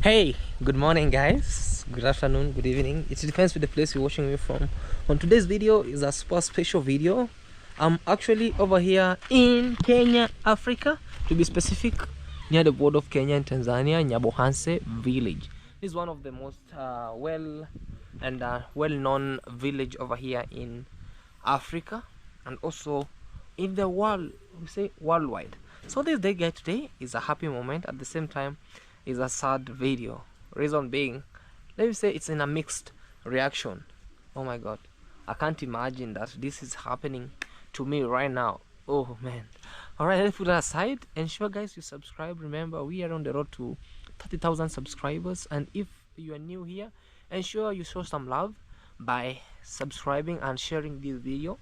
Hey, good morning guys, good afternoon, good evening. It depends with the place you're watching me from. On today's video is a super special video. I'm actually over here in Kenya, Africa, to be specific, near the border of Kenya and Tanzania, Nyabohanse village. This is one of the most well-known village over here in Africa and also in the world, we say worldwide. So this day guys, today is a happy moment, at the same time is a sad video. Reason being, let me say it's in a mixed reaction. Oh my god, I can't imagine that this is happening to me right now. Oh man. Alright, let's put that aside. Ensure guys you subscribe. Remember, we are on the road to 30,000 subscribers, and if you are new here, ensure you show some love by subscribing and sharing this video.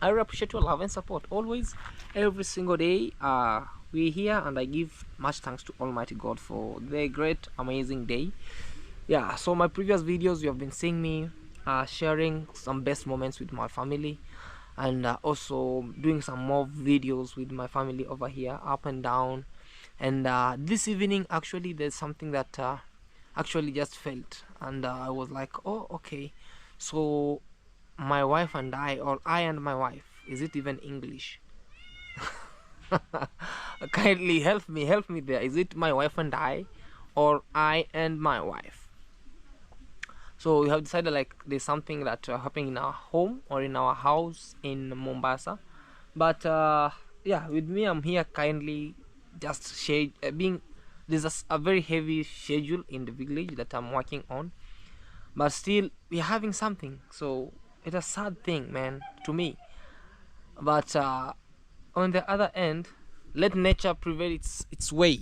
I really appreciate your love and support always, every single day. We're here, and I give much thanks to Almighty God for the great amazing day. Yeah, so my previous videos, you have been seeing me sharing some best moments with my family, and also doing some more videos with my family over here, up and down. And this evening actually there's something that actually just felt, and I was like, oh okay, so my wife and I, or I and my wife, is it even English? Kindly help me there. Is it my wife and I, or I and my wife? So we have decided like there's something that happening in our home or in our house in Mombasa. But yeah, with me, I'm here kindly just being, there's a very heavy schedule in the village that I'm working on, but still we're having something. So it's a sad thing, man, to me. But on the other end, let nature prevail its way.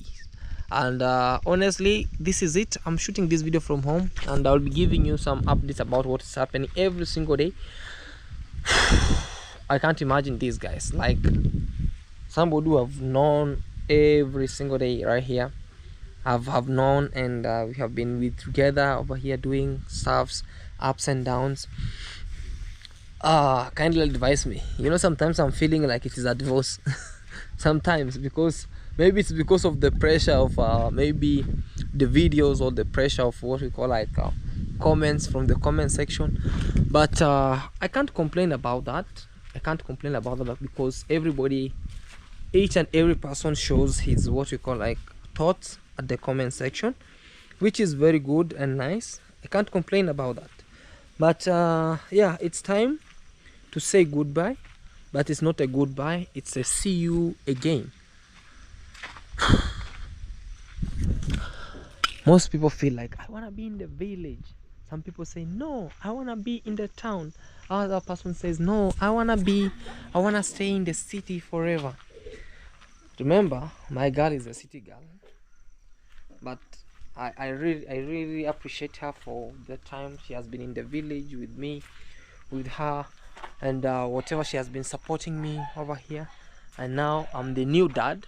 And honestly, this is it. I'm shooting this video from home, and I'll be giving you some updates about what is happening every single day. I can't imagine these guys, like somebody who have known every single day right here. Have known, and we have been with together over here doing stuffs, ups and downs. Kindly advise me. You know, sometimes I'm feeling like it is a divorce. Sometimes, because maybe it's because of the pressure of maybe the videos, or the pressure of what we call like comments from the comment section. But I can't complain about that. Because everybody, each and every person shows his what we call like thoughts at the comment section, which is very good and nice. I can't complain about that. But yeah, it's time to say goodbye, but it's not a goodbye, it's a see you again. Most people feel like, I want to be in the village. Some people say, no, I want to be in the town. Other person says, no, I want to stay in the city forever. Remember, my girl is a city girl, but I really appreciate her for the time she has been in the village with me, with her, and whatever she has been supporting me over here. And now I'm the new dad.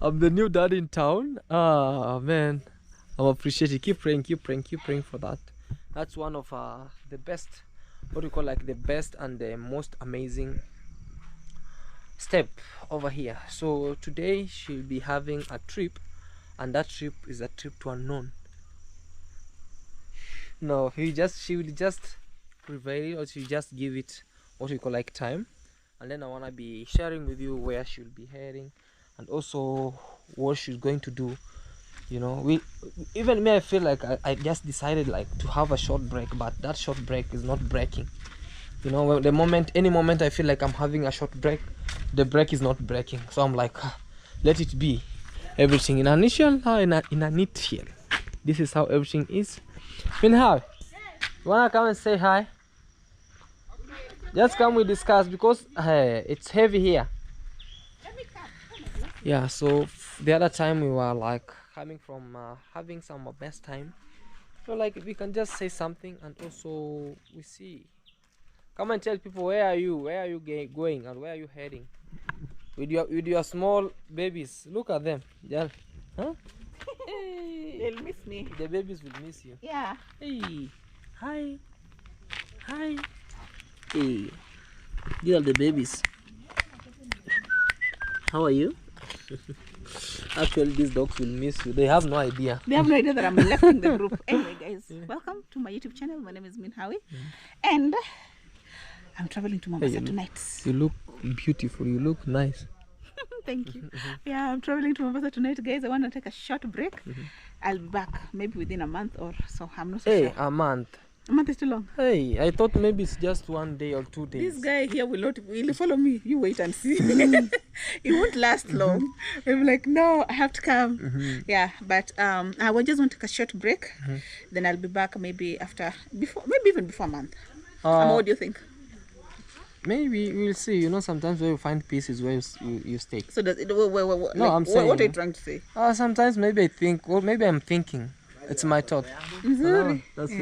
I'm the new dad in town. Man, I'm appreciating. Keep praying for that. That's one of the best, what we call like the best and the most amazing step over here. So today she'll be having a trip, and that trip is a trip to unknown. No, she will just prevail, or she'll just give it what we call like time, and then I want to be sharing with you where she'll be heading, and also what she's going to do. You know, even me, I feel like I just decided like to have a short break, but that short break is not breaking. You know, any moment I feel like I'm having a short break, the break is not breaking. So I'm like, let it be. Everything in a nutshell, in a nutshell. This is how everything is. Minhal, you wanna come and say hi? Just come, we discuss, because it's heavy here. Yeah, so the other time we were like coming from having some best time. So like we can just say something, and also we see. Come and tell people, where are you going, and where are you heading with your small babies. Look at them. Yeah. Huh? Hey. They'll miss me. The babies will miss you. Yeah. Hey. Hi. Hey. These are the babies. How are you? Actually, these dogs will miss you. They have no idea. They have no idea that I'm left in the group. Anyway, guys, welcome to my YouTube channel. My name is Minhawi, and I'm traveling to Mombasa tonight. You look beautiful. You look nice. Thank you. Yeah, I'm traveling to Mombasa tonight, guys. I want to take a short break. I'll be back maybe within a month or so. I'm not so sure. A month. A month is too long. Hey, I thought maybe it's just 1 day or 2 days. This guy here will follow me. You wait and see. It won't last long. I'm like, no, I have to come. Yeah, but I will just want to take a short break. Then I'll be back maybe maybe even before a month. What do you think? Maybe we'll see. You know, sometimes where you find peace is where you stay. So does it? No, I'm saying. What are you trying to say? Sometimes maybe I think, or maybe I'm thinking. It's my thought. Sorry. That's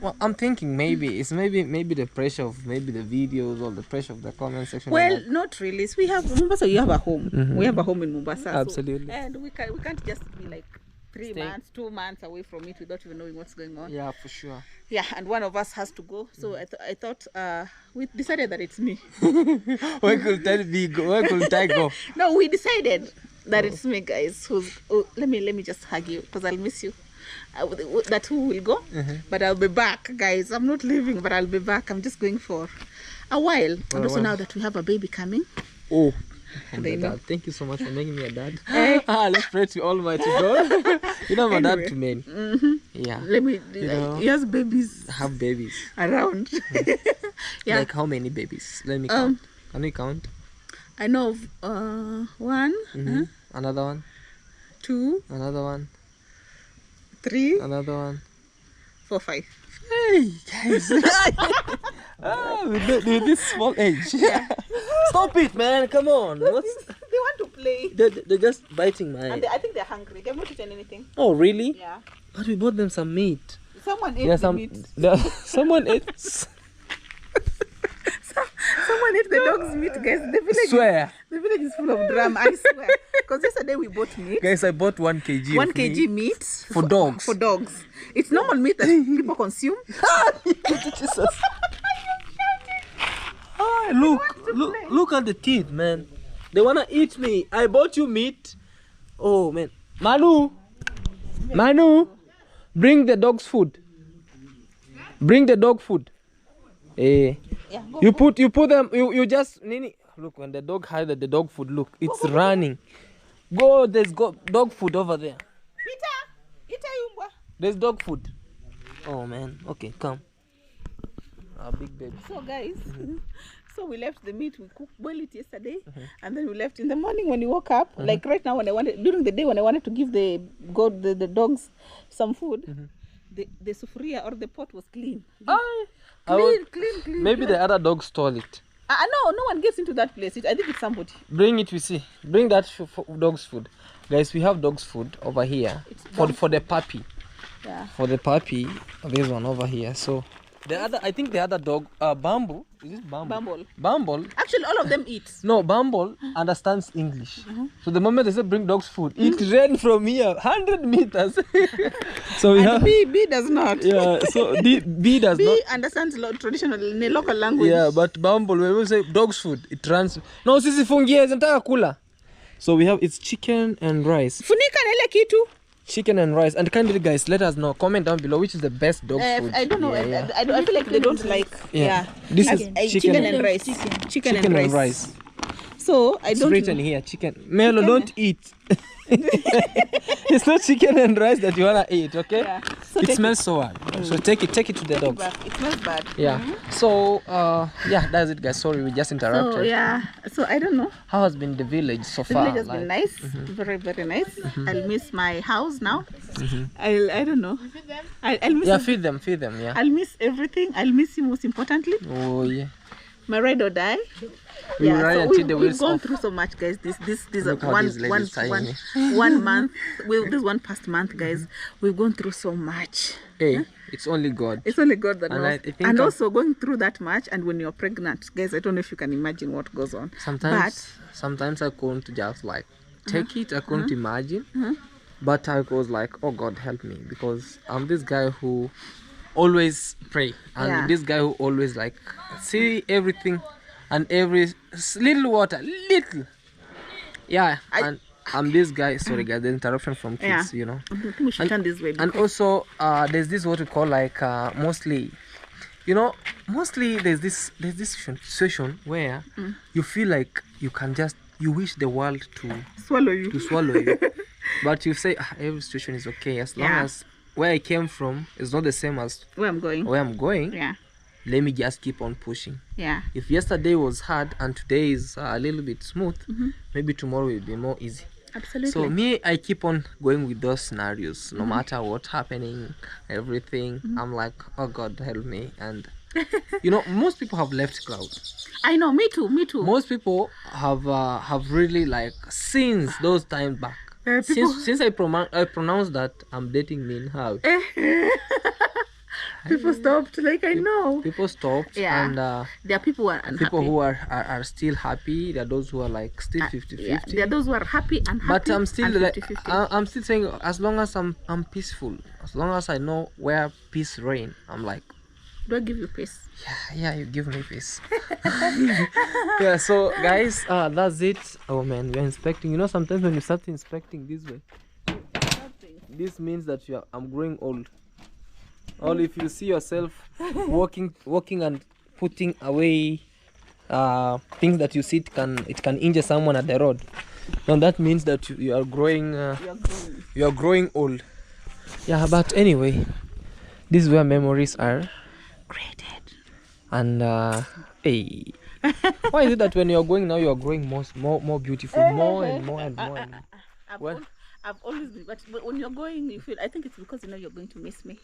well, I'm thinking maybe it's maybe the pressure of maybe the videos or the pressure of the comment section. Well, not really. So we have Mombasa. You have a home. We have a home in Mombasa. Absolutely. So, and we can't just be like 3 months, 2 months away from it without even knowing what's going on. Yeah, for sure. Yeah, and one of us has to go. So I thought we decided that it's me. Where could I go? No, we decided that it's me, guys. Let me just hug you because I'll miss you. That who will go, but I'll be back, guys. I'm not leaving, but I'll be back. I'm just going for a while. And also now that we have a baby coming. Oh. They know. Dad. Thank you so much for making me a dad. Let's pray to Almighty God. You know, I'm a dad to men. Yeah. Let me. He has babies. Have babies around. Yeah. Like how many babies? Let me count. Can we count? I know of 1. Another one. 2. Another one. 3. Another one. 4, 5. Hey guys. With this small age. Yeah. Stop it, man. Come on. They want to play. They're just biting my And I think they're hungry. They've not eaten anything. Oh, really? Yeah. But we bought them some meat. Someone ate the meat. Someone ate. Someone ate the dog's meat, guys. The village is full of drama. I swear. Because yesterday we bought meat. Guys, I bought 1 kg. 1 kg meat for dogs. For dogs. It's normal meat that people consume. Jesus. Look at the teeth, man. They wanna eat me. I bought you meat. Oh man, Manu, bring the dog's food. Bring the dog food. Yeah, you put them. You just Nini. Look, when the dog had the dog food, look, it's running. Go, there's dog food over there. There's dog food. Oh man, okay, come. Our big baby. So guys, so we left the meat. We boiled it yesterday, and then we left in the morning when we woke up. Like right now, during the day when I wanted to give the dogs some food, the sufuria or the pot was clean. Clean. Maybe the other dog stole it. No one gets into that place. I think it's somebody. Bring it, we see. Bring that dog's food. Guys, we have dog's food over here for the puppy. Yeah. For the puppy, this one over here. So I think the other dog, Bumble. Is it Bumble? Bumble. Actually, all of them eat. No, Bumble understands English. So the moment they say bring dog's food, it ran from here 100 meters. So we have B does not. Yeah. So B does not. B understands traditional in a local language. Yeah, but Bumble, when we say dog's food, it runs. No, sisi fungie zinataka kula. So we have it's chicken and rice. Funika na ile kitu. Chicken and rice. And kindly guys, let us know, comment down below which is the best dog food. I don't know. I feel like they don't like. Yeah. This is chicken and rice. Chicken and rice. So I don't. It's written here, chicken. Melo, don't eat. It's not chicken and rice that you wanna eat, okay? Yeah. So it smells so bad. So take it to the dogs. It smells bad. Yeah. So yeah, that's it, guys. Sorry, we just interrupted. So yeah. So I don't know. How has been the village so far? The village has been nice, very very nice. I'll miss my house now. I don't know. I'll miss. Feed them. Yeah. I'll miss everything. I'll miss you most importantly. Oh yeah. My ride or die. We've gone through so much, guys. This is one month. This one past month, guys. We've gone through so much. Hey, it's only God. It's only God that knows. And also going through that much, and when you're pregnant, guys, I don't know if you can imagine what goes on. Sometimes I couldn't just like take it. I couldn't imagine. But I was like, oh God, help me, because I'm this guy who always pray, and this guy who always like see everything and every little water, and I'm this guy. Sorry, guys, the interruption from kids. Yeah. You know. I think we should turn this way. And also, there's this what we call like mostly, you know, mostly there's this situation where you feel like you wish the world to swallow you. swallow you, but you say every situation is okay as long as where I came from is not the same as Where I'm going. where I'm going. Yeah. Let me just keep on pushing. Yeah. If yesterday was hard and today is a little bit smooth, maybe tomorrow will be more easy. Absolutely. So me, I keep on going with those scenarios, no matter what's happening, everything. I'm like, oh God, help me. And you know, most people have left Cloud. I know. Me too. Me too. Most people have really like since those times back. People- Since I pronounce that I'm dating Min How. People stopped. Like I know. People stopped. Yeah. And There are people who are unhappy. people who are still happy. There are those who are like still 50-50. Yeah. There are those who are happy and happy. But I'm still and like 50-50. I'm still saying as long as I'm peaceful, as long as I know where peace reign, I'm like, Do I give you peace? yeah, you give me peace. Yeah, so guys, that's it. Oh man, we're inspecting. You know, sometimes when you start inspecting this way, this means that I'm growing old. Or if you see yourself walking and putting away things that you see it can injure someone at the road, then that means that you are growing. You are growing old. Yeah, but anyway, this is where memories are Created. and hey, why is it that when you're going now you are growing more beautiful, more and more and more and more? I've always been, but when you're going, you feel. I think it's because you know you're going to miss me.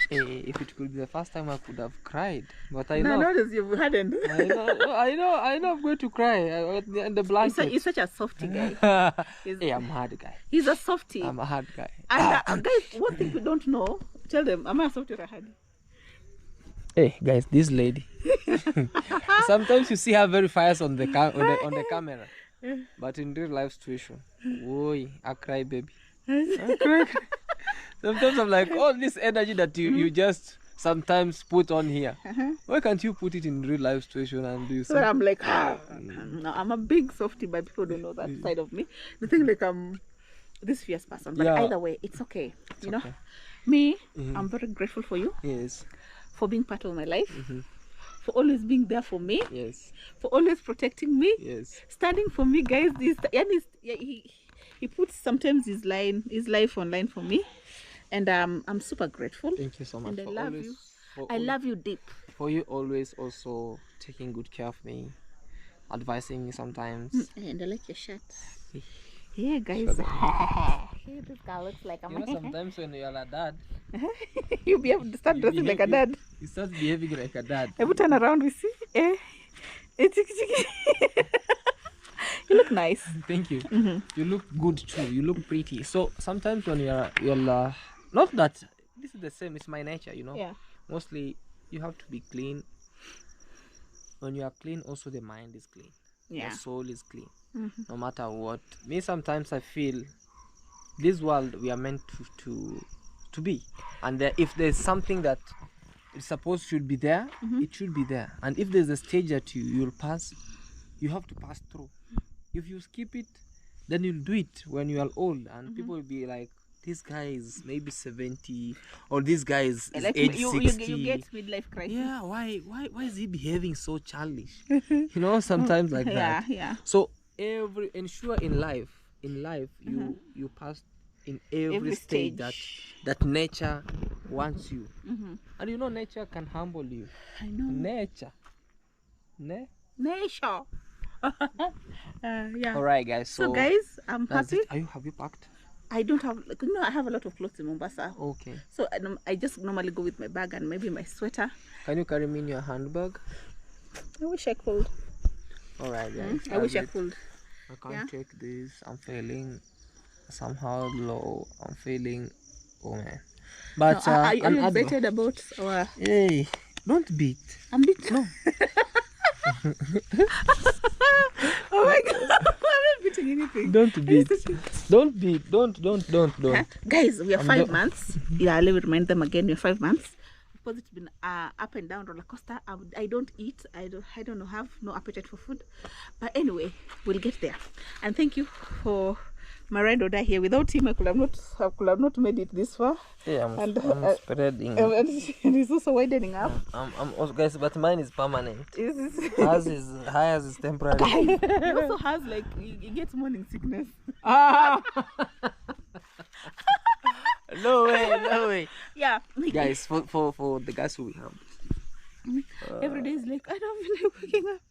If it could be the first time I could have cried, but I No, know. notice you hadn't. I know I'm going to cry in the blanket. He's such a softy guy. Hey, I'm a hard guy. He's a softy. I'm a hard guy. And guys, one thing you don't know, tell them, am I a softy or a hard? Hey guys, this lady. Sometimes you see her very fierce on the on the camera, but in real life situation, boy, I cry, baby. I cry. Sometimes I'm like, all this energy that you just sometimes put on here, why can't you put it in real life situation and do So something? I'm like, no, I'm a big softy, but people don't know that side of me. They think like I'm this fierce person, but Yeah. either way, it's okay. You know, okay. me, I'm very grateful for you, Yes, for being part of my life, for always being there for me, yes, for always protecting me, yes. standing for me, guys. He puts sometimes his life online for me, and I'm super grateful. Thank you so much. And I for love always, you. for I always- love you deep. For you always also taking good care of me, advising me sometimes. And I like your shirt. Yeah, guys. Hey, this guy looks like a You know, sometimes when you are a dad, You'll be able to start you dressing like a behave- dad. you start behaving like a dad. Every turn around, we see. You look nice. Thank you. You look good too. You look pretty. So sometimes when you're not that this is the same. It's my nature, you know. Yeah. Mostly you have to be clean. When you are clean, also the mind is clean. Yeah. Your soul is clean. No matter what. Me sometimes I feel this world we are meant to be, and if there's something that is supposed should be there, it should be there. And if there's a stage that you'll pass, you have to pass through. If you skip it, then you'll do it when you are old, and people will be like, this guy is maybe 70, or this guy is Like age you 60. get midlife crisis. Yeah, why is he behaving so childish? You know, sometimes like Yeah, that. yeah. So ensure in life you pass in every stage that nature wants you. And you know, nature can humble you. I know. Nature. Nature. Yeah. All right, guys. So guys, I'm that's happy. it. Have you packed? I don't have, like, you know, I have a lot of clothes in Mombasa. Okay. So I just normally go with my bag and maybe my sweater. Can you carry me in your handbag? I wish I could. All right, guys. I wish I that's it. could. I can't Yeah. take this. I'm feeling somehow low. I'm feeling, oh man. But No, are you an excited about our? Hey, don't beat. I'm bit. No. Oh my God! I'm not beating anything. Don't beat. Don't beat. Don't. Guys, we are I'm 5 months. Yeah, let me remind them again. We're 5 months. Because it's been up and down roller coaster. I don't eat. I don't know. Have no appetite for food. But anyway, we'll get there. And thank you for my ride or die here. Without him, I could have not made it this far. Yeah, I'm spreading. And he's also widening up. I'm also, guys, but mine is permanent. Hers is temporary. He also has like he gets morning sickness. Ah. No way. Yeah. Guys, for the guys who we have. Every day is like, I don't feel like waking up.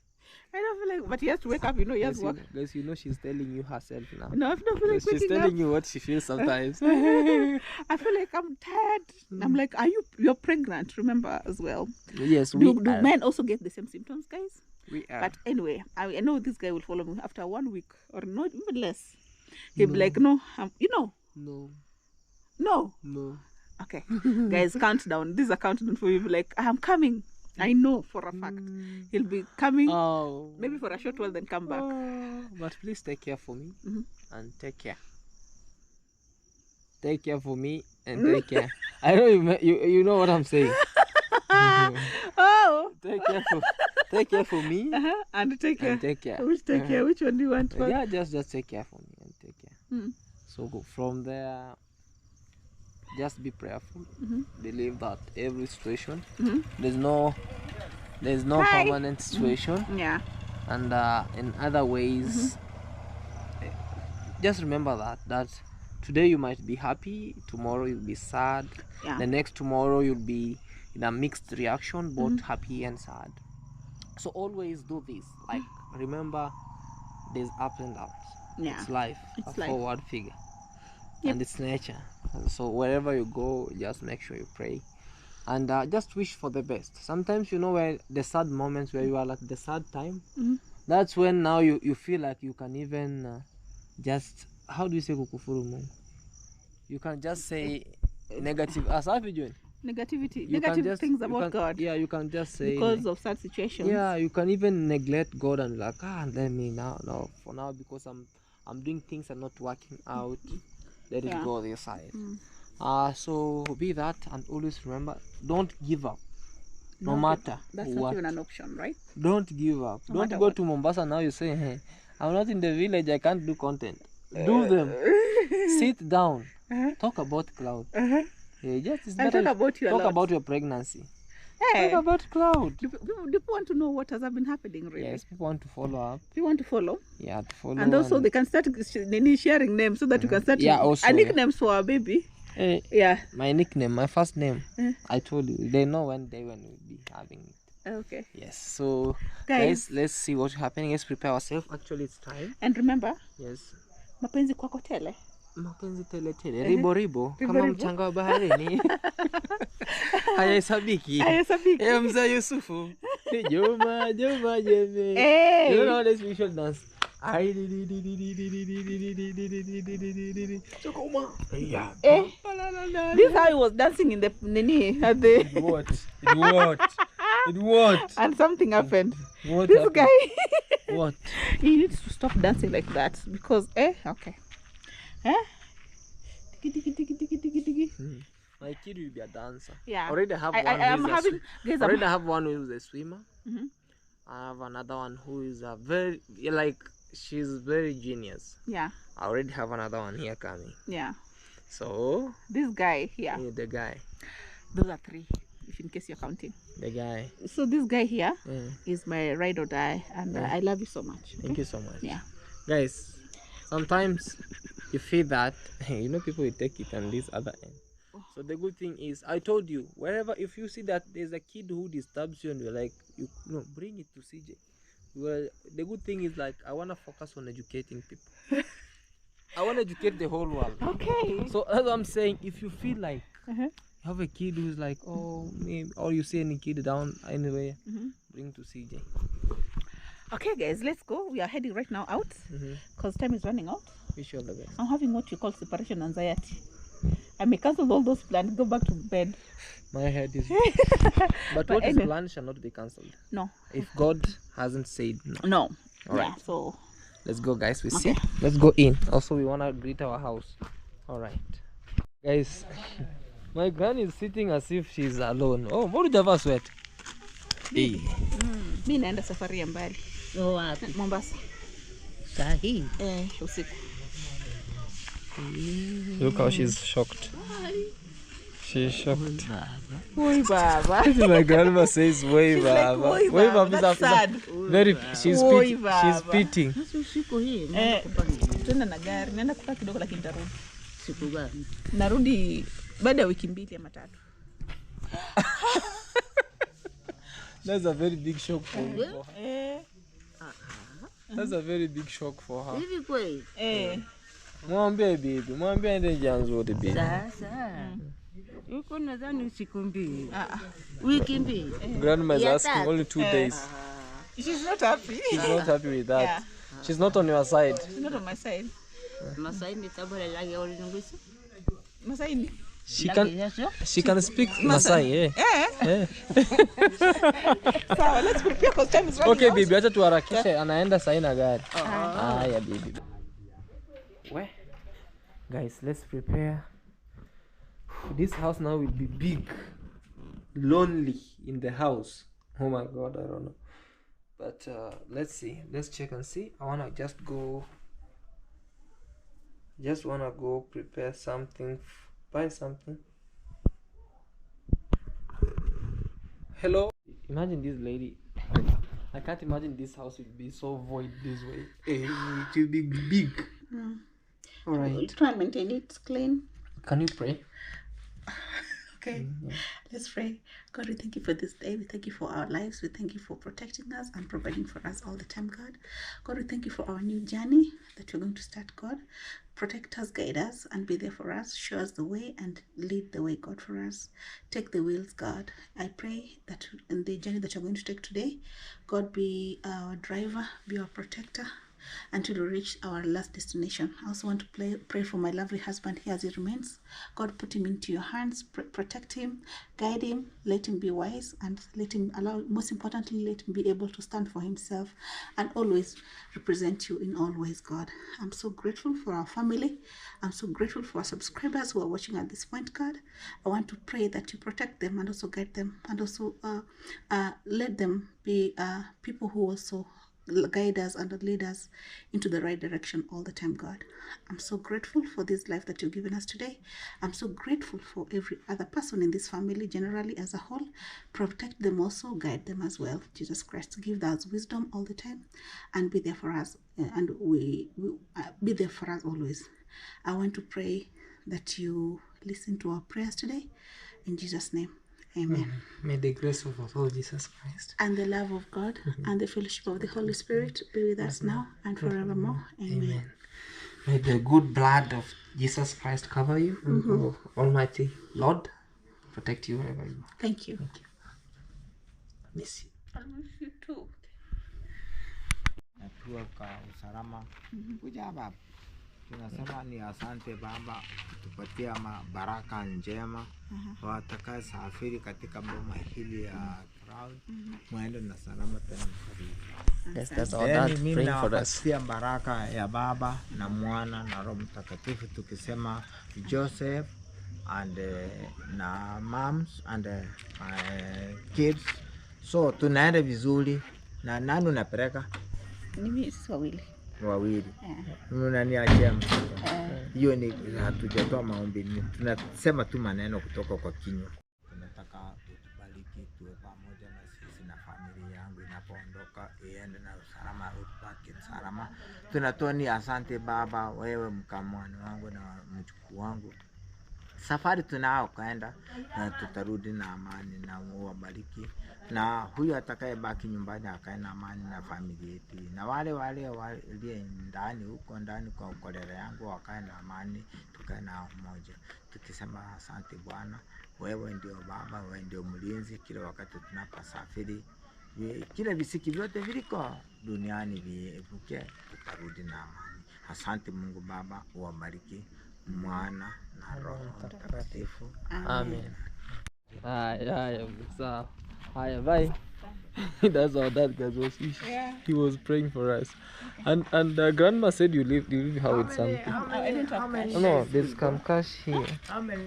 I don't feel like, but he has to wake up, he has work. Guys, she's telling you herself now. No, I don't feel like waking up. She's telling you what she feels sometimes. I feel like I'm tired. I'm like, you're pregnant, remember, as well. Yes, do men also get the same symptoms, guys? We are. But anyway, I know this guy will follow me after 1 week or not even less. He'll be like, no, No. Okay. Guys, countdown. This is a countdown for you. Like, I'm coming. I know for a fact. He'll be coming. Oh. Maybe for a short while, then come back. But please take care for me. And take care. Take care for me and take care. I know you know what I'm saying. Oh. Take care for me. And take care. And take care. Which take care? Which one do you want? Yeah, just take care for me and take care. So go from there. Just be prayerful. Believe that every situation, there's no permanent situation. Yeah. And in other ways, just remember that today you might be happy, tomorrow you'll be sad. Yeah. The next tomorrow you'll be in a mixed reaction, both happy and sad. So always do this. Like, remember, there's ups and downs. Yeah. It's life. It's a life. forward figure. Yep. And it's nature. So wherever you go, just make sure you pray and just wish for the best. Sometimes, where the sad moments where you are like the sad time, that's when now you feel like you can even just, how do you say kukufuru Mungu? You can just say negative negative things about God. Yeah, you can just say because of sad situations. Yeah, you can even neglect God and like, let me now for now, because I'm doing things and not working out. Let it go this side. So be that, and always remember, don't give up. No matter that's what. not even an option, right? Don't give up. Don't go to Mombasa now. You say, hey, I'm not in the village. I can't do content. Do them. Sit down. Talk about Claude. It's better talk about your pregnancy. Hey. Talk about Claude. Do people want to know what has been happening, really? Yes, people want to follow up. People want to follow? Yeah, to follow. And also they can start sharing names so that you can start nicknames for our baby. My nickname, my first name. I told you. They know when we'll be having it. Okay. Yes. So guys, let's see what's happening. Let's prepare ourselves. Actually, it's time. And remember. Yes. Mapenzi kwako tele. Mapenzi tele. Ribo. Kama mchanga wa baharini. Hayahesabiki. Mzee Yusufu. Joma jeme. You don't know how this visual dance. This is how he was dancing in the Nini at the It what? And something happened. What this happened? Guy What? He needs to stop dancing like that because okay. My kid will be a dancer. Yeah. Already have one. I have one who is a swimmer. I have another one who is a very she's very genius. Yeah. I already have another one here coming. Yeah. So this guy here. Yeah, the guy. Those are 3, if in case you're counting. The guy. So this guy here is my ride or die, and I love you so much. Okay? Thank you so much. Yeah. Guys, sometimes you feel that people will take it on this other end. So the good thing is, I told you, wherever, if you see that there's a kid who disturbs you and you're like, bring it to CJ. Well, the good thing is, like, I want to focus on educating people. I want to educate the whole world. Okay. So as I'm saying, if you feel like you have a kid who's like, maybe, or you see any kid down anywhere, bring to CJ. Okay, guys, let's go. We are heading right now out because time is running out. Wish you all the best. I'm having what you call separation anxiety. I may cancel all those plans, go back to bed. My head is... But what is planned shall not be cancelled. No. If God hasn't said no. No. All right. Yeah, so... Let's go, guys. We see. Let's go in. Also, we want to greet our house. All right. Guys, my granny is sitting as if she's alone. Oh, what did you have sweat? Hey. Mi naenda safari ya mbali. Wapi? Mombasa. Sahi. Usiku. Look how she's shocked. She's shocked. Oi, Baba. My grandma says, "Woi She's baba." like, "Oi, Woi Baba." baba That's sad. very. She's Oi, she's Baba. spitting. Tuenda na gari. Naenda kukaa kidogo lakini nitarudi. Siku gani? Narudi baada ya wiki 2 ama 3. That's a very big shock for her. That's a very big shock for her. Hivi kweli? Mwambie baby, mwambie ende janzo wote baby. Sasa. Yuko nadhani siku 2. Wiki 2. Grandma is asking only 2 days. She's not happy. She's not happy with that. Yeah. She's not on your side. She's not on my side. Masai ni tabora lagi olingusi. Masai ni. She can speak Masai, eh? Sawa, let's prepare because time is running Okay out. baby, acha tuharakishe, anaenda sahi na gari. Haya baby. We guys, let's prepare. This house now will be big, lonely in the house. Oh my god, I don't know, but let's see, let's check and see. I wanna just wanna go prepare something, buy something. Hello, imagine this lady. I can't imagine this house will be so void this way. It will be big. All right, We'll try and maintain it clean. can you pray? Okay, let's pray. God, we thank you for this day. We thank you for our lives. We thank you for protecting us and providing for us all the time, God. God, we thank you for our new journey that we're going to start, God. Protect us, guide us, and be there for us. Show us the way and lead the way, God, for us. Take the wheels, God. I pray that in the journey that you're going to take today, God, be our driver, be our protector, until we reach our last destination. I also want to pray for my lovely husband here as he remains. God, put him into your hands, protect him, guide him, let him be wise, and let him most importantly, let him be able to stand for himself and always represent you in all ways, God. I'm so grateful for our family. I'm so grateful for our subscribers who are watching at this point, God. I want to pray that you protect them and also guide them, and also let them be people who also guide us and lead us into the right direction all the time, God. I'm so grateful for this life that you've given us today. I'm so grateful for every other person in this family generally as a whole. Protect them also, guide them as well. Jesus Christ, give us wisdom all the time and be there for us, and we be there for us always. I want to pray that you listen to our prayers today in Jesus' name. Amen. May the grace of our Lord Jesus Christ and the love of God and the fellowship of the Holy Spirit be with us now and forevermore. Amen. May the good blood of Jesus Christ cover you, and Almighty Lord protect you wherever you are. Thank you. Thank you. Miss you. I miss you too. Natua kwa usalama kuja baba, tunasema ni asante Baba kutupatia baraka njema watakaye safiri katika boma hili ya Claude, mwende na salama tena. Yes, that's our dad Mimi praying for us. nawapatia baraka ya Baba na Mwana na Roho Mtakatifu, tukisema Joseph and na moms and my kids, so tunaenda vizuri. Na nani unapeleka? Mimi wawili. Unaniachia hiyo ni hatujatoa maombi, tunasema tu maneno kutoka kwa kinywa. Tunataka utubariki, tuwe pamoja na sisi na familia yangu inapoondoka, iende na usalama, ubaki salama. Tunatoa ni asante Baba, wewe mkamwani wangu na mjukuu wangu. Safari tunao kaenda na tutarudi na amani, na uwabariki. Na huyu atakaye baki nyumbani akae na amani na familia yetu. Na wale walio ndani huko ndani kwa ukolera yangu wakae na amani, tukae na umoja. Tukisema asante Bwana, wewe ndio Baba, wewe ndio mlinzi kila wakati tunapasafiri. Kila visiki vyote viliko duniani viepuke, tutarudi na amani. Asante Mungu Baba, uwabariki Mwana na Roho Mtakatifu. Amen. Sawa. Haya, bye. That's our dad, guys. He was praying for us. And grandma said you leave her with something. I didn't have cash. No, there's some cash here. How many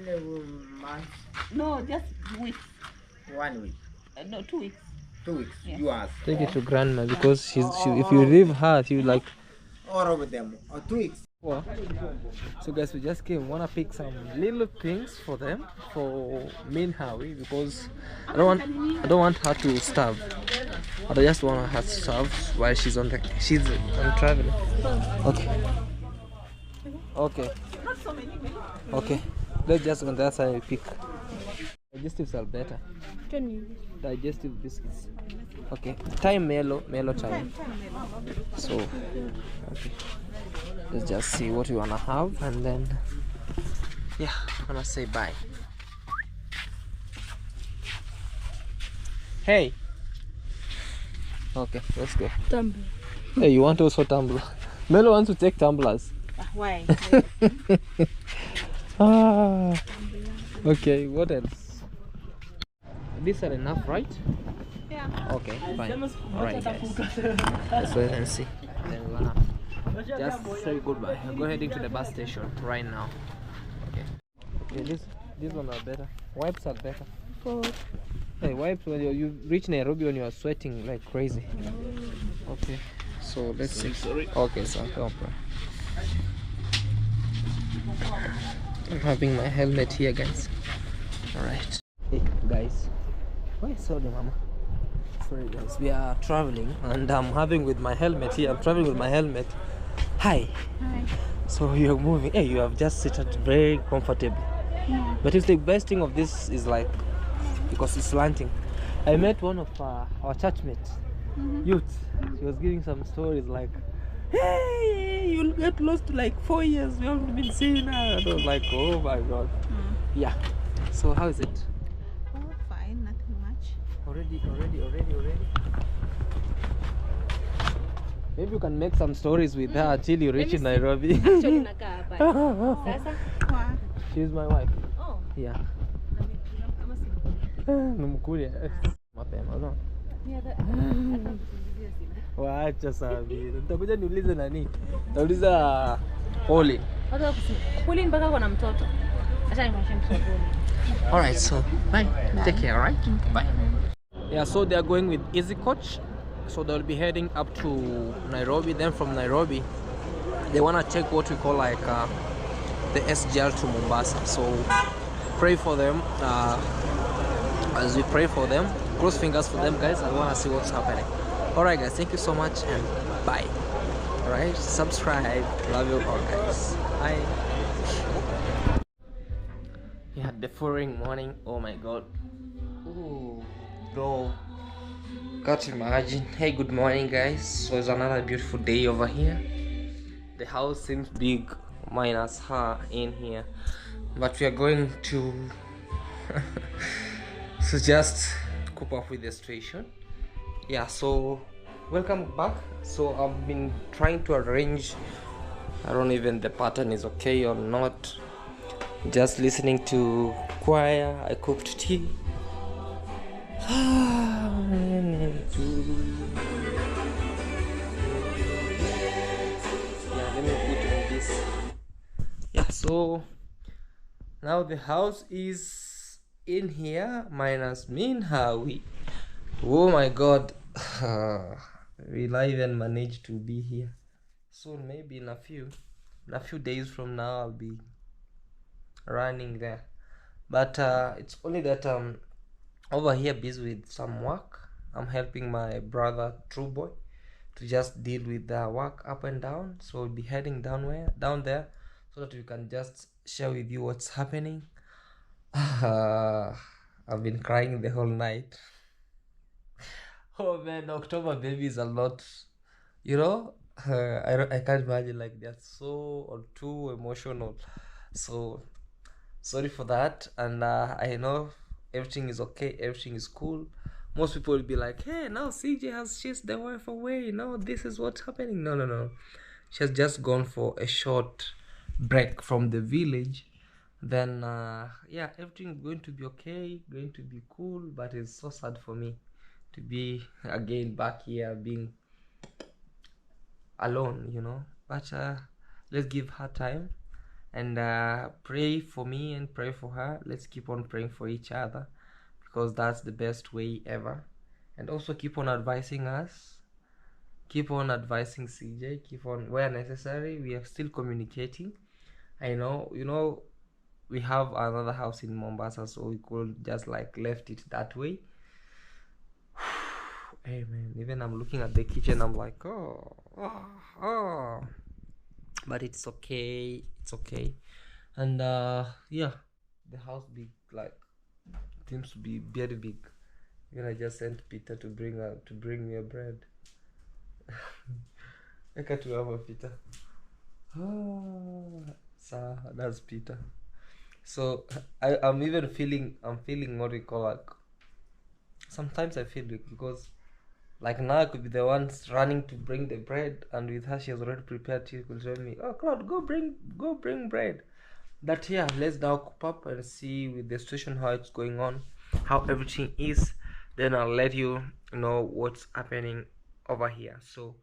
months? No, just weeks. 1 week. No, 2 weeks. 2 weeks. Yes. You ask. Take it to grandma because she if you leave her, she will like All over them. Or 2 weeks. Well, so guys, we just came. Wanna pick some little things for them for Min Howie because I don't want her to starve. I just want her to starve while she's on traveling. Okay. Okay. Okay. Let's just on the other side pick. Digestives are better. Digestive biscuits. Okay. Time mellow time. So okay. Let's just see what we wanna have and then yeah, I'm gonna say bye. Hey. Okay, let's go. Tumbler. Hey, you want also tumbler? Melo wants to take tumblers. Why? Ah. Okay, what else? These are enough, right? Yeah. Okay, fine. Alright guys. Let's wait and see. Then we're gonna just say goodbye. We're heading to the bus station right now. Okay. Okay, these ones are better. Wipes are better. Hey, wipes when you reach Nairobi when you are sweating like crazy. Okay. So let's see. Sorry. Okay, so come on. I'm having my helmet here, guys. Alright. Hey guys. Why sorry mama? Sorry guys, we are traveling and I'm having with my helmet here. I'm traveling with my helmet. Hi. Hi. So you're moving. Hey, you have just seated very comfortably. Yeah. But it's the best thing of this is like because it's slanting. I met one of our church mates, youth. She was giving some stories like, hey, you'll get lost like 4 years. We haven't been seeing her. And I was like, oh my god. Yeah. So how is it? Oh, fine. Nothing much. Already. Maybe you can make some stories with her until you reach in Nairobi. She's my wife. Oh. Yeah. Namkulia. Mapema, no? Wacha sabi. Nitakuja niulize nani? Nauliza Pauline. Pauline mpaka kwa na mtoto. Acha nimwashe mtoto. Alright, so bye. Take care, alright? Bye. Yeah, so they are going with Easy Coach. So they'll be heading up to Nairobi. Then from Nairobi, they want to take what we call like the SGR to Mombasa. So pray for them. As we pray for them, cross fingers for them, guys. I want to see what's happening. Alright guys, thank you so much and bye. Alright, subscribe. Love you all guys. Bye. Yeah, the following morning, oh my god. Ooh, bro, can't imagine. Hey, good morning guys. So it's another beautiful day over here. The house seems big minus her in here, but we are going to so just cope up with the situation. Yeah, so welcome back. So I've been trying to arrange, I don't even the pattern is okay or not, just listening to choir. I cooked tea. Yeah, let me put on this. Yeah, so now the house is in here minus me and Howie. Oh my god. Will I even manage to be here soon? Maybe in a few days from now I'll be running there, but it's only that over here busy with some work. I'm helping my brother True Boy to just deal with the work up and down, so we'll be heading down there so that we can just share with you what's happening. I've been crying the whole night. Oh man, October baby is a lot, you know. I can't imagine, like they're so or too emotional, so sorry for that. And I know everything is okay, everything is cool. Most people will be like, hey, now CJ has chased the wife away, no, this is what's happening. No, she has just gone for a short break from the village. Then yeah, everything is going to be okay, going to be cool. But it's so sad for me to be again back here being alone, you know. But let's give her time and pray for me and pray for her. Let's keep on praying for each other because that's the best way ever. And also keep on advising us keep on advising CJ, keep on where necessary. We are still communicating. I know, we have another house in Mombasa, so we could just like left it that way. Hey man, even I'm looking at the kitchen, I'm like, oh. But it's okay, and yeah, the house big, like, seems to be very big. Even I just sent Peter to bring me a bread. I can't remember Peter. So that's Peter. So I'm feeling what we call, like, sometimes I feel like, because like now I could be the ones running to bring the bread, and with her she has already prepared. She could tell me, oh Claude, go bring bread. But yeah, let's now coop up and see with the situation how it's going on, how everything is. Then I'll let you know what's happening over here. So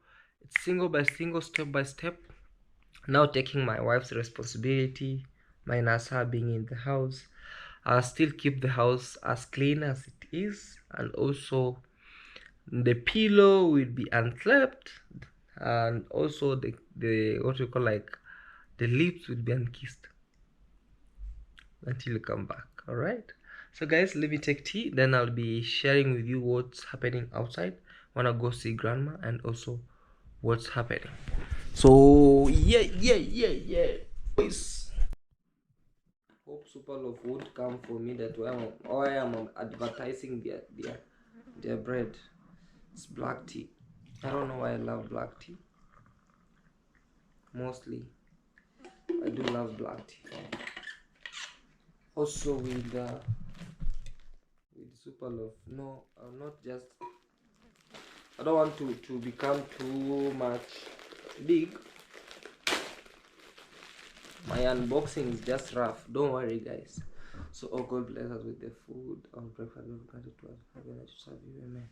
it's single by single, step by step. Now taking my wife's responsibility, minus her being in the house. I'll still keep the house as clean as it is, and also the pillow will be unslept, and also the what you call, like, the lips will be unkissed until you come back. All right, so guys, let me take tea, then I'll be sharing with you what's happening outside. Wanna go see grandma, and also what's happening. So yeah, boys, hope Super Love would come for me, that I am advertising their bread. It's black tea. I don't know why I love black tea. Mostly I do love black tea. Also with Super Love. No, I'm not just, I don't want to become too much big. My unboxing is just rough. Don't worry, guys. So, oh, God bless us with the food. On breakfast, Lord, grant it to us. Happy to serve you. Amen.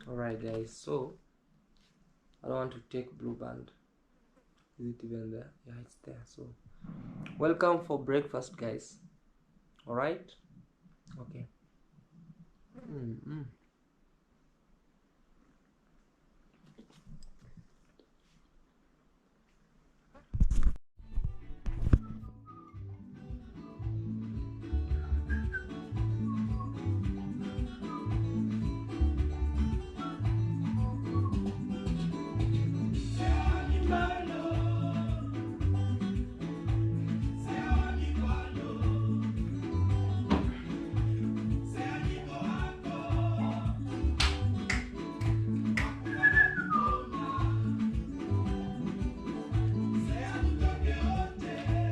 Alright, guys. So, I don't want to take blue band. Is it even there? Yeah, it's there. So, welcome for breakfast, guys. Alright? Okay.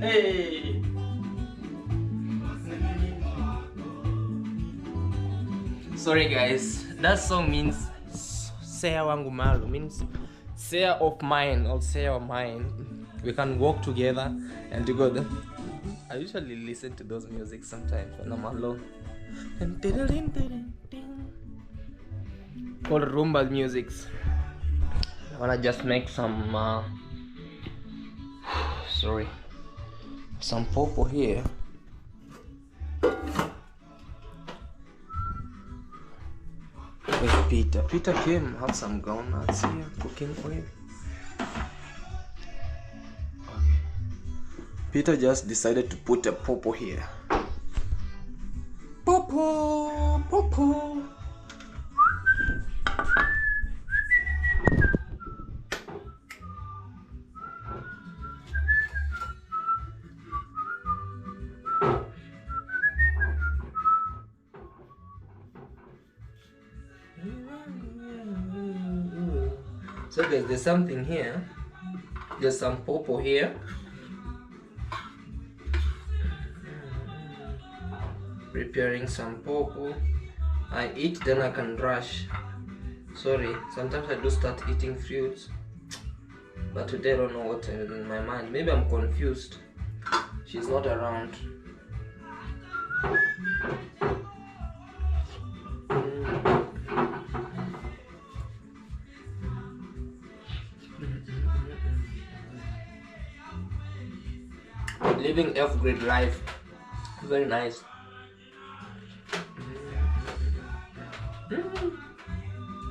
Hey! Sorry guys, that song means Sea wangu malu, means Sea of mine, or Sea of mine. We can walk together and together. I usually listen to those music sometimes when I'm alone. Called rumba musics. I wanna just make some sorry, some purple here. With Peter. Peter came, have some groundnuts here, cooking oil. Okay. Peter just decided to put a purple here. Purple. So guys, there's something here. There's some purple here. Preparing some purple. I eat, then I can rush. Sorry, sometimes I do start eating fruits, but today I don't know what is in my mind. Maybe I'm confused. She's not around. Living F-grade life. Very nice.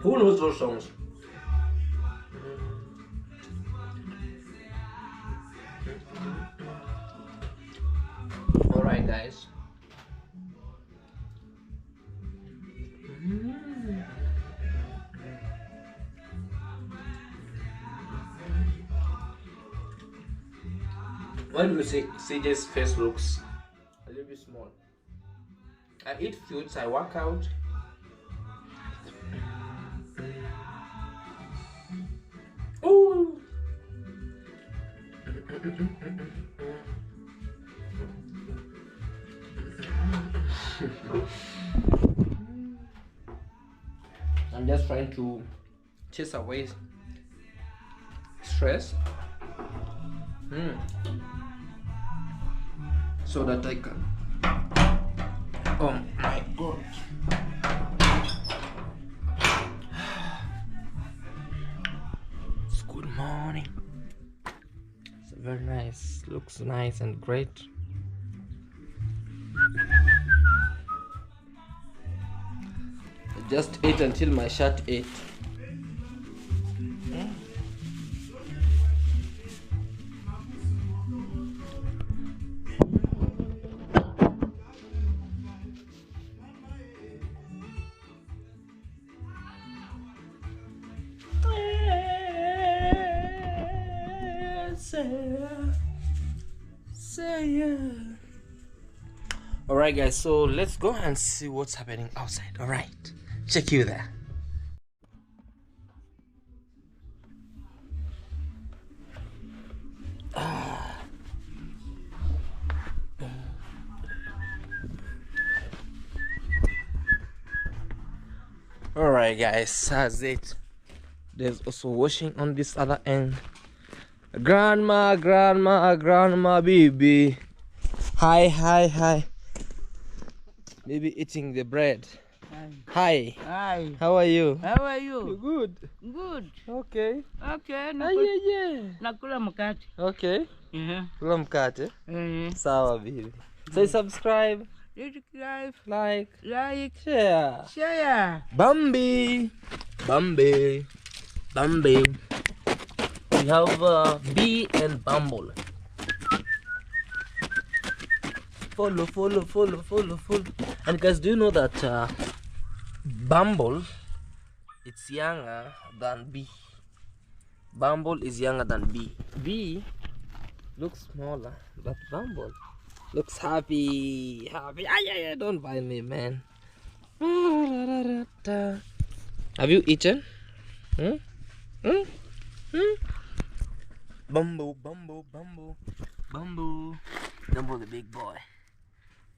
Who knows those songs? guys. Why do you say CJ's face looks a little bit small? I eat fruits, I work out. Ooh. I'm just trying to chase away stress. So that I can. Oh my god. It's good morning. It's very nice. Looks nice and great. I just ate until my shirt ate. Alright guys, so let's go and see what's happening outside. Alright, check you there. Alright guys, that's it. There's also washing on this other end. Grandma, baby. Hi. Baby eating the bread. Hi. Hi. How are you? How are you? Good. Good. Okay. Okay. Yeah. Nakula mkate. Okay. Kula mkate. Eh. Sawa baby. Say subscribe, Subscribe. like, Like. share. Share. Bambi. We have Bee and Bumble. Follow. And guys, do you know that Bumble, it's younger than Bee? Bumble is younger than Bee. Bee looks smaller, but Bumble looks happy. Ay, don't buy me, man. Have you eaten? Bumble,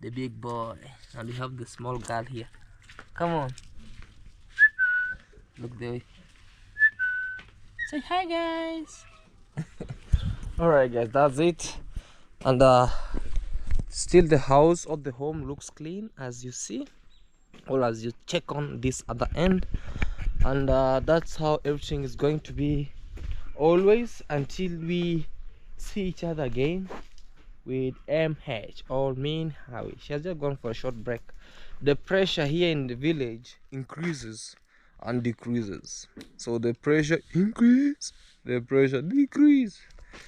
the big boy. And we have the small girl here. Come on. Look there. Say hi, guys. Alright guys, that's it. And still the house or the home looks clean, as you see, or as you check on this other end. And that's how everything is going to be always until we see each other again with MH or mean Howie. She has just gone for a short break. The pressure here in the village increases and decreases. So the pressure increase, the pressure decrease.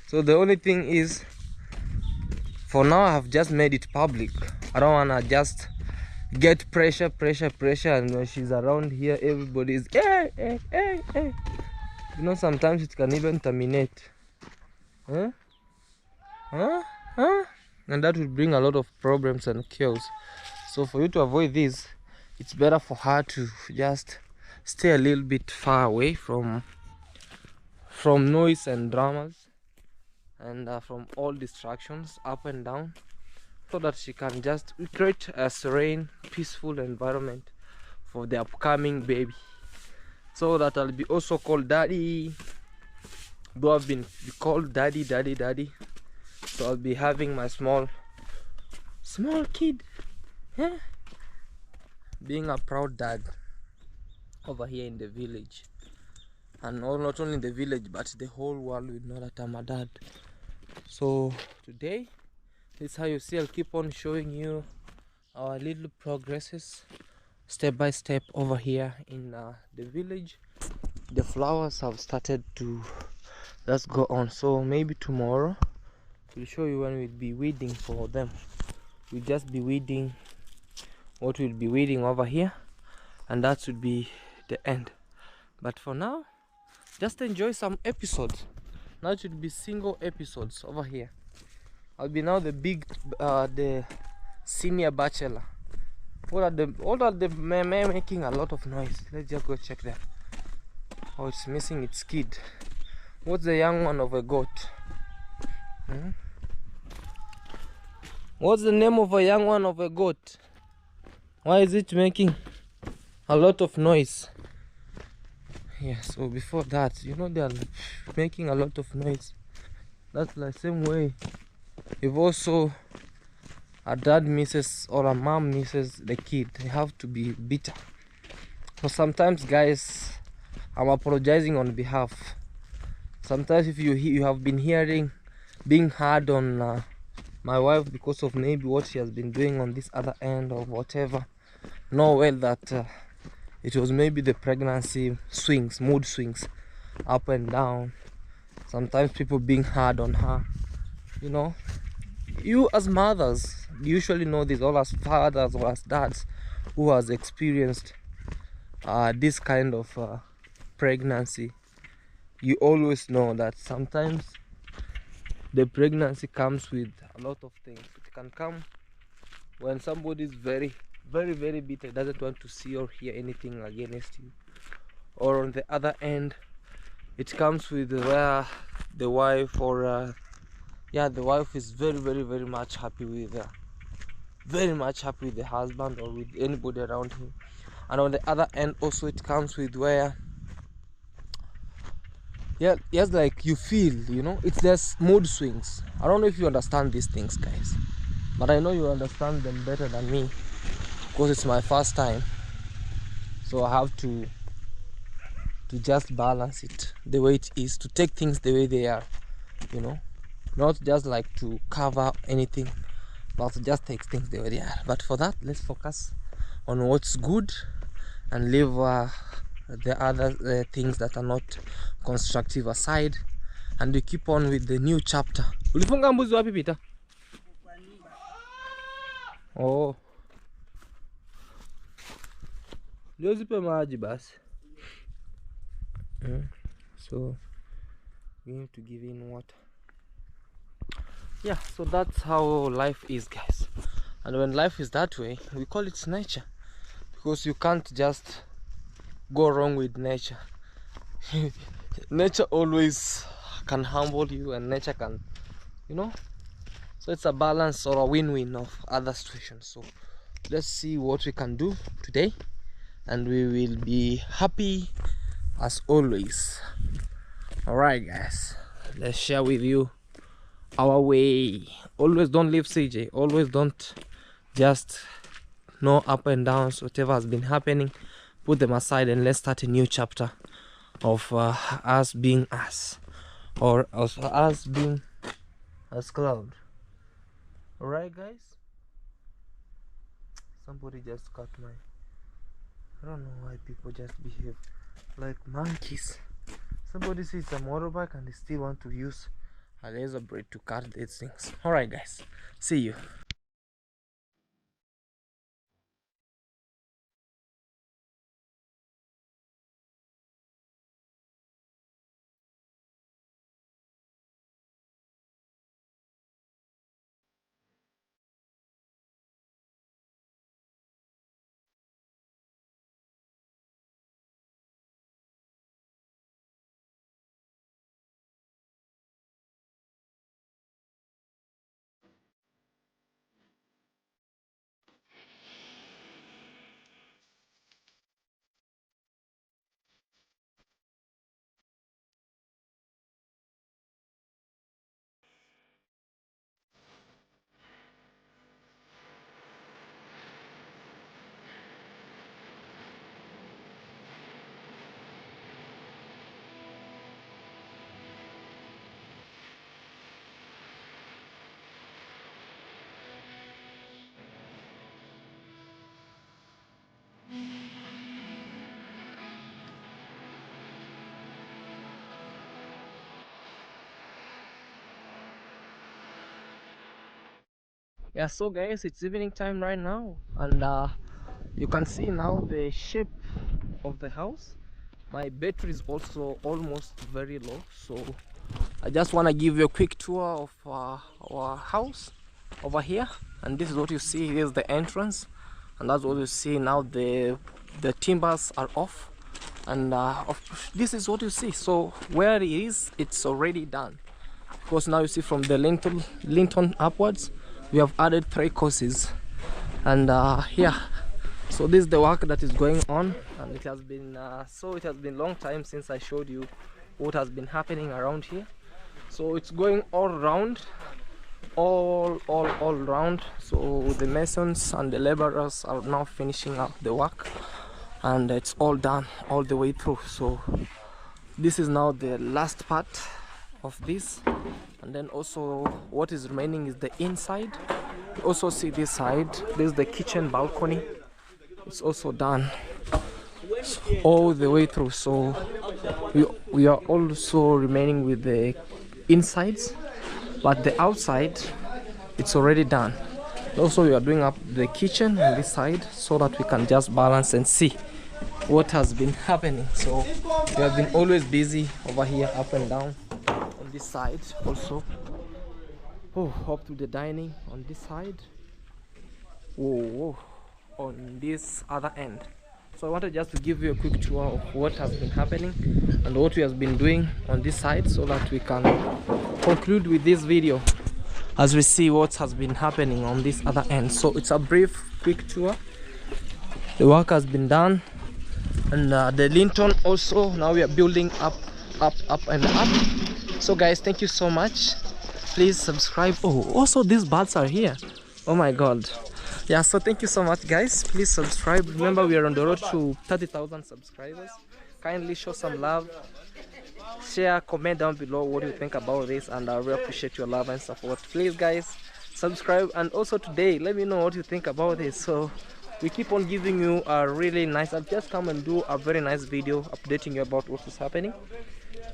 So the only thing is, for now I have just made it public. I don't wanna just get pressure, and when she's around here everybody is hey. You know, sometimes it can even terminate. And that will bring a lot of problems and chaos. So for you to avoid this, it's better for her to just stay a little bit far away from noise and dramas, and from all distractions up and down, so that she can just create a serene, peaceful environment for the upcoming baby. So that I'll be also called daddy, though I've been called daddy. So I'll be having my small kid, being a proud dad over here in the village. And not only in the village, but the whole world will know that I'm a dad. So today, this is how you see. I'll keep on showing you our little progresses step by step over here in the village. The flowers have started to just go on, so maybe tomorrow we'll show you when we'll be weeding for them. we'll just be weeding what we'll be weeding over here, and that should be the end. But for now, just enjoy some episodes. Now it should be single episodes over here. I'll be now the senior bachelor. What are the men making a lot of noise? Let's just go check them. Oh, it's missing its kid. What's the young one of a goat? What's the name of a young one of a goat? Why is it making a lot of noise? Yeah, so before that, they are making a lot of noise. That's the same way if also a dad misses or a mom misses the kid, they have to be bitter. So sometimes, guys, I'm apologizing on behalf. Sometimes if you have been hearing being hard on my wife because of maybe what she has been doing on this other end or whatever, know well that it was maybe the pregnancy swings, mood swings, up and down. Sometimes people being hard on her. You as mothers usually know this, all as fathers or as dads who has experienced this kind of pregnancy. You always know that sometimes the pregnancy comes with a lot of things. It can come when somebody is very, very, very bitter, doesn't want to see or hear anything against you. Or on the other end, it comes with where the wife or the wife is very, very, very much happy with the husband or with anybody around him. And on the other end also, it comes with where yes, like you feel, it's just mood swings. I don't know if you understand these things, guys, but I know you understand them better than me because it's my first time. So I have to just balance it the way it is, to take things the way they are, not just like to cover anything, but to just take things the way they are. But for that, let's focus on what's good and leave the other things that are not constructive aside, and we keep on with the new chapter. Ulifunga mbuzi wapi Peter? Oh, leo zipe maji basi. So we need to give in water. Yeah, so that's how life is, guys. And when life is that way, we call it nature, because you can't just go wrong with nature. Nature always can humble you, and nature can, so it's a balance or a win-win of other situations. So let's see what we can do today, and we will be happy as always. All right, guys, let's share with you our way. Always don't leave CJ. Always don't just know up and downs, whatever has been happening, put them aside, and let's start a new chapter of us being us, or us being as Claude. All right, guys. Somebody just cut my, I don't know why people just behave like monkeys. Somebody sees a motorbike and they still want to use a laser blade to cut these things. All right, guys, see you. Yeah, so guys, it's evening time right now, and you can see now the shape of the house. My battery is also almost very low, so I just want to give you a quick tour of our house over here. And this is what you see. Here's the entrance, and that's what you see now. The timbers are off, and this is what you see. So where it is, it's already done. Of course, now you see from the linton upwards, we have added 3 courses, and yeah. So this is the work that is going on, and it has been long time since I showed you what has been happening around here. So it's going all round, all round. So the masons and the laborers are now finishing up the work, and it's all done all the way through. So this is now the last part of this, and then also what is remaining is the inside. You also see this side, this is the kitchen balcony. It's also done all the way through. So we are also remaining with the insides, but the outside it's already done. Also, we are doing up the kitchen on this side so that we can just balance and see what has been happening. So we have been always busy over here, up and down on this side also. Oh, up to the dining on this side. Whoa, on this other end. So I wanted just to give you a quick tour of what has been happening and what we have been doing on this side, so that we can conclude with this video as we see what has been happening on this other end. So it's a brief quick tour. The work has been done, and the linton also, now we are building up and up. So guys, thank you so much. Please subscribe. Oh, also these birds are here. Oh my god. Yeah, so thank you so much guys. Please subscribe. Remember, we are on the road to 30,000 subscribers. Kindly show some love, share, comment down below what you think about this, and I really appreciate your love and support. Please guys, subscribe. And also today, let me know what you think about this. So we keep on giving you a really nice, I've just come and do a very nice video updating you about what is happening.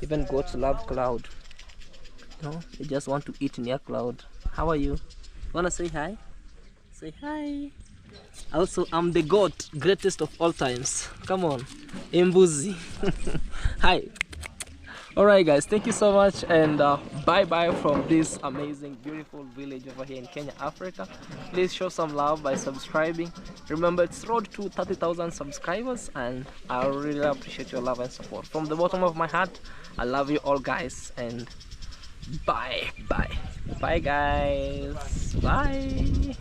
Even goats love Claude. No, they just want to eat near Claude. How are you? Wanna say hi? Say hi. Also, I'm the goat, greatest of all times. Come on, Mbuzi. Hi. Alright guys, thank you so much, and bye bye from this amazing beautiful village over here in Kenya, Africa. Please show some love by subscribing. Remember, it's road to 30,000 subscribers, and I really appreciate your love and support. From the bottom of my heart, I love you all guys, and bye guys, bye.